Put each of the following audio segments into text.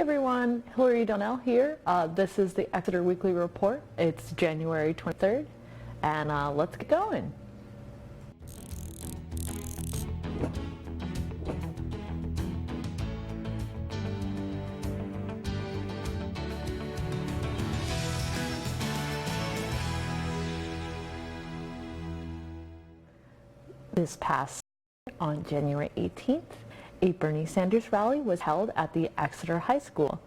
everyone, Hillary Donnell here. This is the Exeter Weekly Report. It's January 23rd, and let's get going. This past on January 18th, a Bernie Sanders rally was held at the Exeter High School.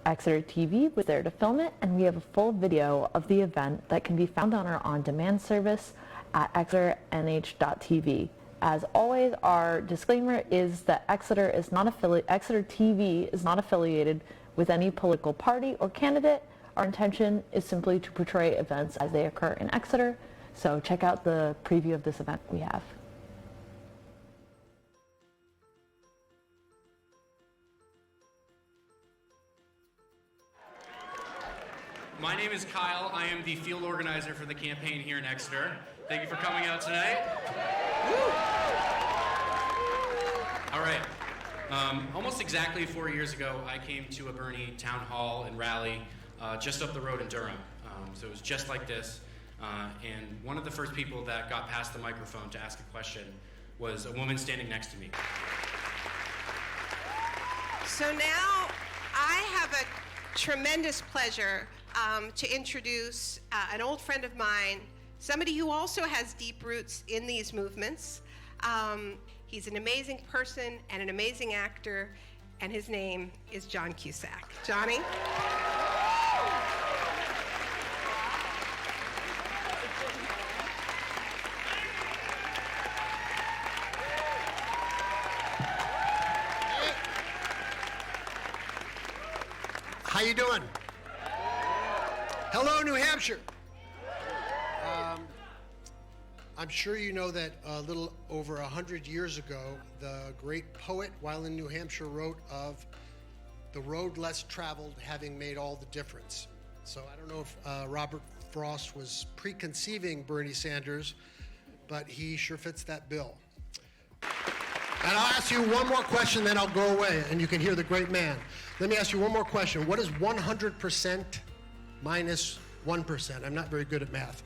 Exeter TV was there to film it, and we have a full video of the event that can be found on our on-demand service at exeternh.tv. As always, our disclaimer is that Exeter TV is not affiliated with any political party or candidate. Our intention is simply to portray events as they occur in Exeter. So check out the preview of this event we have. My name is Kyle. I am the field organizer for the campaign here in Exeter. Thank you for coming out tonight. Woo! All right. Almost exactly 4 years ago, I came to a Bernie town hall and rally just up the road in Durham. So it was just like this. And one of the first people that got past the microphone to ask a question was a woman standing next to me. So now I have a tremendous pleasure to introduce an old friend of mine, somebody who also has deep roots in these movements. He's an amazing person and an amazing actor, and his name is John Cusack. Johnny? How you doing? Hello, New Hampshire. I'm sure you know that a little over 100 years ago, the great poet while in New Hampshire wrote of the road less traveled having made all the difference. So I don't know if Robert Frost was preconceiving Bernie Sanders, but he sure fits that bill. And I'll ask you one more question, then I'll go away, and you can hear the great man. Let me ask you one more question. What is 100% minus 1%? I'm not very good at math.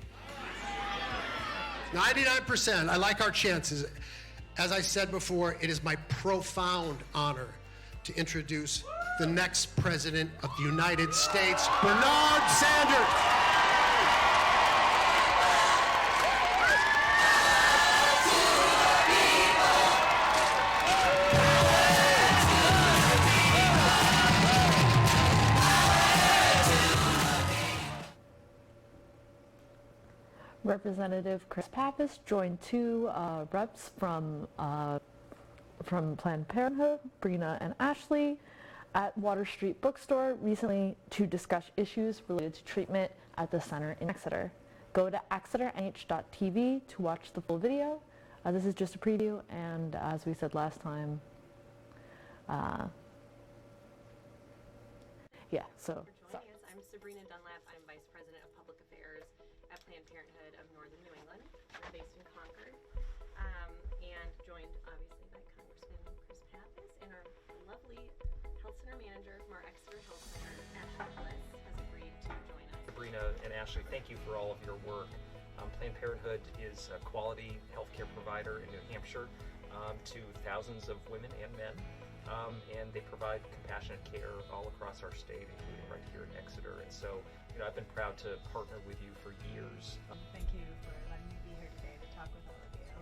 99%. I like our chances. As I said before, it is my profound honor to introduce the next president of the United States, Bernard Sanders. Representative Chris Pappas joined two reps from Planned Parenthood, Brina and Ashley, at Water Street Bookstore recently to discuss issues related to treatment at the center in Exeter. Go to exeternh.tv to watch the full video. This is just a preview, and as we said last time, so. I'm Sabrina Dunlap. I'm Vice President of Public Affairs at Planned Parenthood of Northern New England. We're based in Concord, and joined obviously by Congressman Chris Pappas and our lovely health center manager from our Exeter Health Center, Ashley Bliss, has agreed to join us. Sabrina and Ashley, thank you for all of your work. Planned Parenthood is a quality healthcare provider in New Hampshire to thousands of women and men. And they provide compassionate care all across our state, including right here in Exeter. And so, I've been proud to partner with you for years. Thank you for letting me be here today to talk with all of you.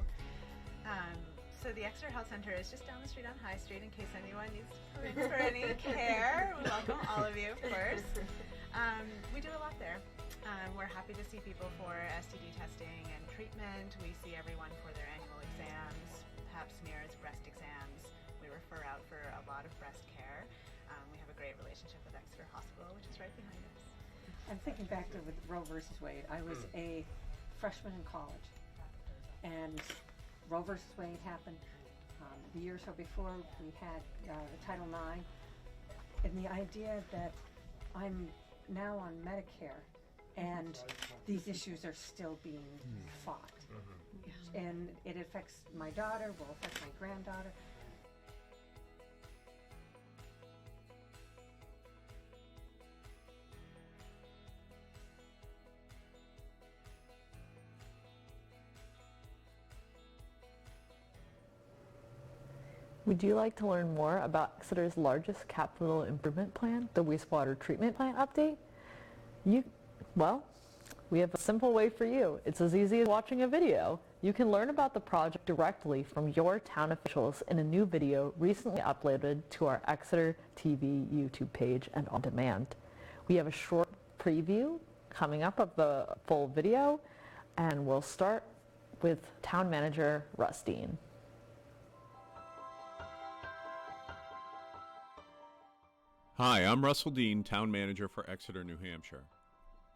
So the Exeter Health Center is just down the street on High Street in case anyone needs to come in for any care. We welcome all of you, of course. We do a lot there. We're happy to see people for STD testing and treatment. We see everyone for their annual exams, pap smears, breast exams. We refer out for a lot of breast care. We have a great relationship with Exeter Hospital, which is right behind us. I'm thinking back to with Roe versus Wade. I was a freshman in college, and Roe versus Wade happened. The year or so before, we had Title IX, and the idea that I'm now on Medicare, and these issues are still being fought. And it affects my daughter, will affect my granddaughter. Would you like to learn more about Exeter's largest capital improvement plan, the wastewater treatment plant update? Well, we have a simple way for you. It's as easy as watching a video. You can learn about the project directly from your town officials in a new video recently uploaded to our Exeter TV YouTube page and on demand. We have a short preview coming up of the full video, and we'll start with Town Manager Russ Dean. Hi, I'm Russell Dean, Town Manager for Exeter, New Hampshire.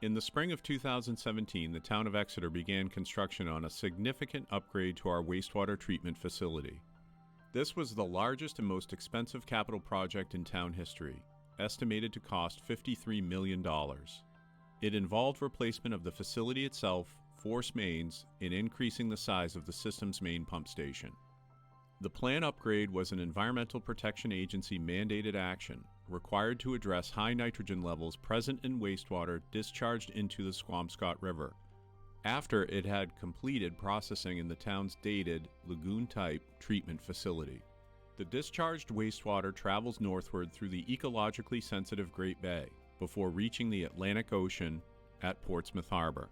In the spring of 2017, the town of Exeter began construction on a significant upgrade to our wastewater treatment facility. This was the largest and most expensive capital project in town history, estimated to cost $53 million. It involved replacement of the facility itself, force mains, and increasing the size of the system's main pump station. The plan upgrade was an Environmental Protection Agency mandated action required to address high nitrogen levels present in wastewater discharged into the Squamscott River, after it had completed processing in the town's dated lagoon-type treatment facility. The discharged wastewater travels northward through the ecologically sensitive Great Bay before reaching the Atlantic Ocean at Portsmouth Harbor.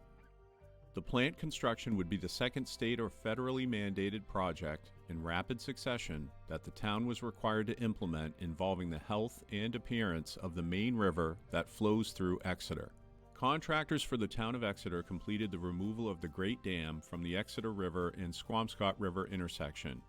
The plant construction would be the second state or federally mandated project in rapid succession that the town was required to implement involving the health and appearance of the main river that flows through Exeter. Contractors for the town of Exeter completed the removal of the Great Dam from the Exeter River and Squamscott River intersection,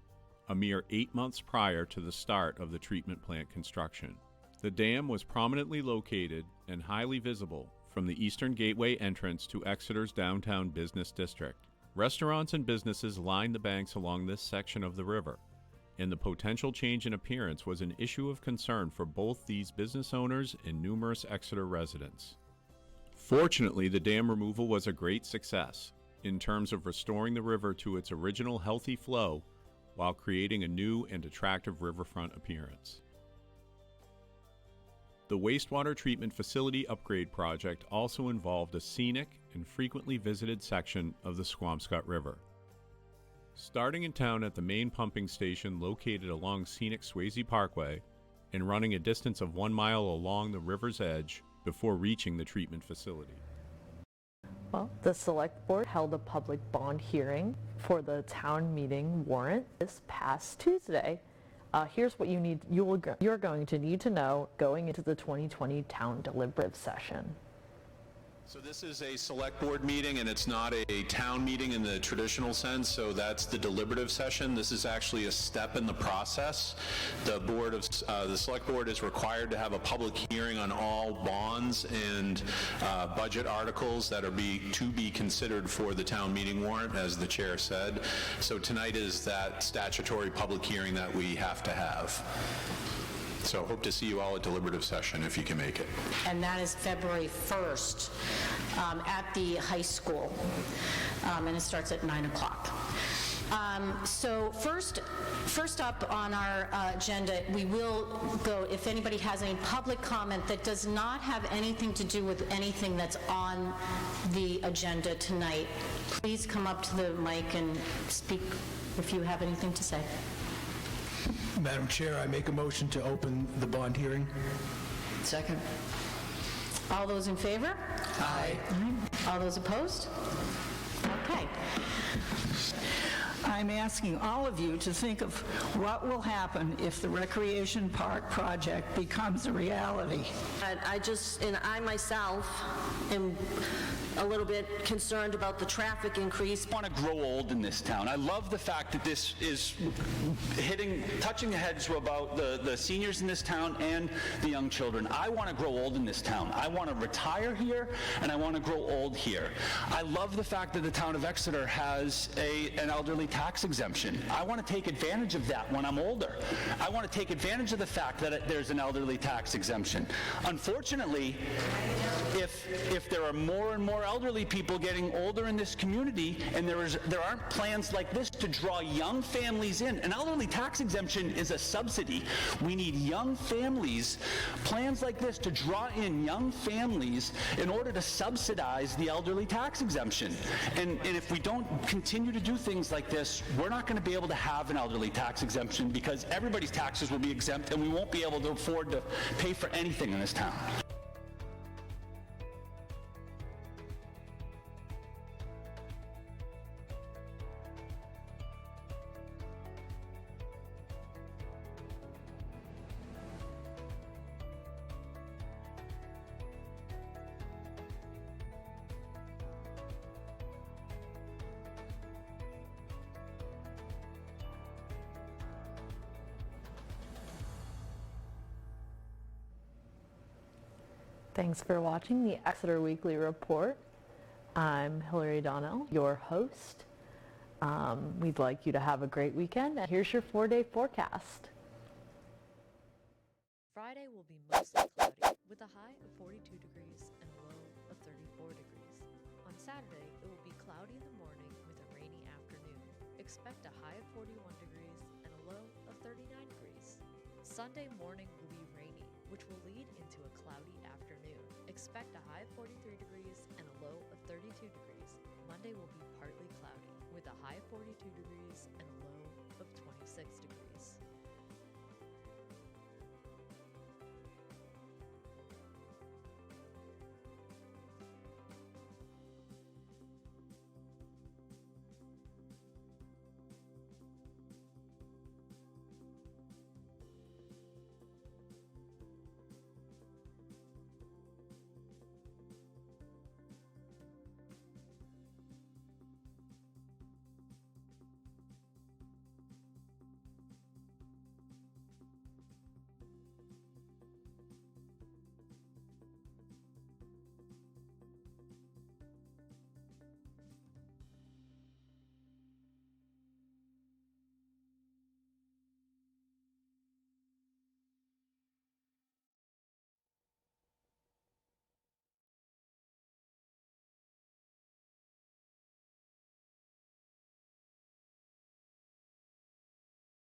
a mere 8 months prior to the start of the treatment plant construction. The dam was prominently located and highly visible from the Eastern Gateway entrance to Exeter's downtown business district. Restaurants and businesses lined the banks along this section of the river, and the potential change in appearance was an issue of concern for both these business owners and numerous Exeter residents. Fortunately, the dam removal was a great success in terms of restoring the river to its original healthy flow while creating a new and attractive riverfront appearance. The wastewater treatment facility upgrade project also involved a scenic and frequently visited section of the Squamscott River. Starting in town at the main pumping station located along scenic Swayze Parkway and running a distance of 1 mile along the river's edge before reaching the treatment facility. Well, the Select Board held a public bond hearing for the town meeting warrant this past Tuesday. Here's what you're going to need to know going into the 2020 town deliberative session. So this is a select board meeting, and it's not a town meeting in the traditional sense, so that's the deliberative session. This is actually a step in the process. The select board is required to have a public hearing on all bonds and budget articles that are to be considered for the town meeting warrant, as the chair said. So tonight is that statutory public hearing that we have to have. So hope to see you all at deliberative session if you can make it. And that is February 1st at the high school, and it starts at 9 o'clock. So first up on our agenda, we will go, if anybody has any public comment that does not have anything to do with anything that's on the agenda tonight, please come up to the mic and speak if you have anything to say. Madam Chair, I make a motion to open the bond hearing. Second. All those in favor? Aye. All those opposed? Okay. I'm asking all of you to think of what will happen if the Recreation Park project becomes a reality. I myself am a little bit concerned about the traffic increase. I want to grow old in this town. I love the fact that this is touching the heads about the seniors in this town and the young children. I want to grow old in this town. I want to retire here, and I want to grow old here. I love the fact that the town of Exeter has an elderly tax exemption. I want to take advantage of that when I'm older. I want to take advantage of the fact that there's an elderly tax exemption. Unfortunately, if there are more and more elderly people getting older in this community, and there aren't plans like this to draw young families in. An elderly tax exemption is a subsidy. We need young families, plans like this to draw in young families in order to subsidize the elderly tax exemption. And if we don't continue to do things like this, this, we're not going to be able to have an elderly tax exemption because everybody's taxes will be exempt and we won't be able to afford to pay for anything in this town. Thanks for watching the Exeter Weekly Report. I'm Hillary Donnell, your host. We'd like you to have a great weekend. And here's your 4-day forecast. Friday will be mostly cloudy with a high of 42 degrees and a low of 34 degrees. On Saturday, it will be cloudy in the morning with a rainy afternoon. Expect a high of 41 degrees and a low of 39 degrees. Sunday morning will be rainy, which will lead into a cloudy afternoon. Expect a high of 43 degrees and a low of 32 degrees. Monday will be partly cloudy with a high of 42 degrees and a low of 26 degrees.